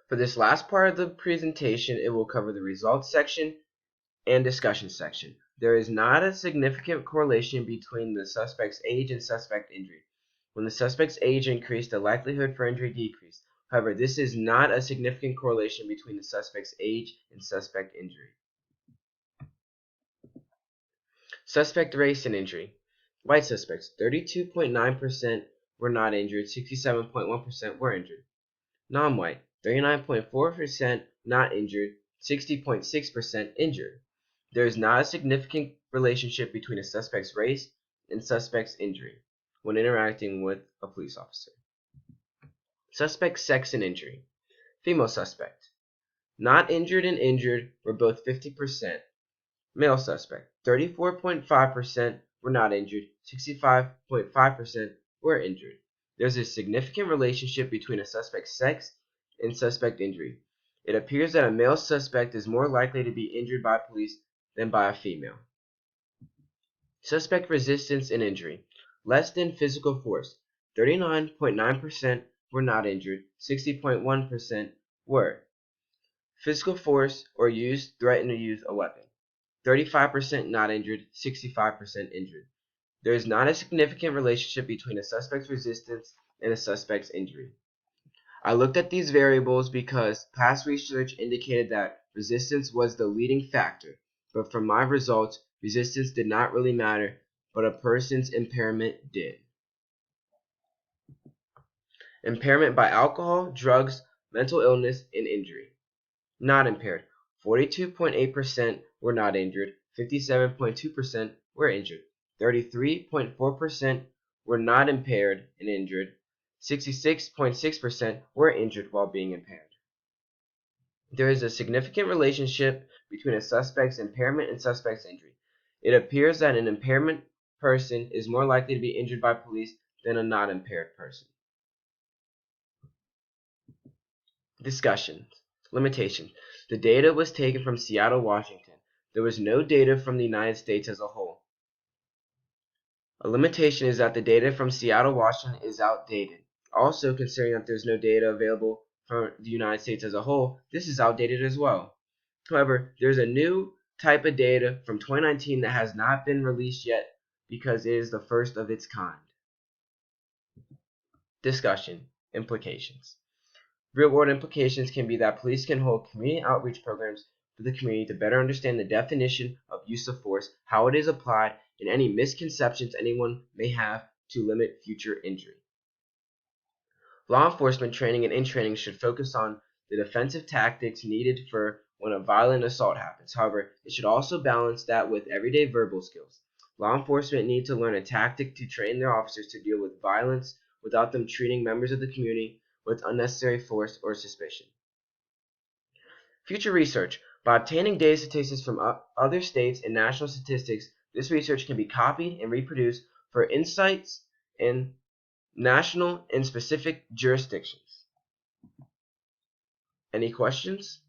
For this last part of the presentation, it will cover the results section and discussion section. There is not a significant correlation between the suspect's age and suspect injury. When the suspect's age increased, the likelihood for injury decreased. However, this is not a significant correlation between the suspect's age and suspect injury. Suspect race and injury. White suspects, 32.9% were not injured, 67.1% were injured. Non-white, 39.4% not injured, 60.6% injured. There is not a significant relationship between a suspect's race and suspect's injury when interacting with a police officer. Suspect sex and injury. Female suspect, not injured and injured were both 50%. Male suspect, 34.5% were not injured, 65.5% were injured. There's a significant relationship between a suspect's sex and suspect injury. It appears that a male suspect is more likely to be injured by police than by a female. Suspect resistance and injury. Less than physical force, 39.9% were not injured, 60.1% were. Physical force or use threatened to use a weapon. 35% not injured, 65% injured. There is not a significant relationship between a suspect's resistance and a suspect's injury. I looked at these variables because past research indicated that resistance was the leading factor, but from my results, resistance did not really matter, but a person's impairment did. Impairment by alcohol, drugs, mental illness, and injury. Not impaired. 42.8% were not injured, 57.2% were injured, 33.4% were not impaired and injured, 66.6% were injured while being impaired. There is a significant relationship between a suspect's impairment and suspect's injury. It appears that an impairment person is more likely to be injured by police than a not impaired person. Discussions. Limitations. The data was taken from Seattle, Washington. There was no data from the United States as a whole. A limitation is that the data from Seattle, Washington is outdated. Also, considering that there's no data available for the United States as a whole, this is outdated as well. However, there's a new type of data from 2019 that has not been released yet because it is the first of its kind. Discussion. Implications. Real-world implications can be that police can hold community outreach programs for the community to better understand the definition of use of force, how it is applied, and any misconceptions anyone may have to limit future injury. Law enforcement training and in-training should focus on the defensive tactics needed for when a violent assault happens. However, it should also balance that with everyday verbal skills. Law enforcement need to learn a tactic to train their officers to deal with violence without them treating members of the community with unnecessary force or suspicion. Future research. By obtaining data statistics from other states and national statistics, this research can be copied and reproduced for insights in national and specific jurisdictions. Any questions?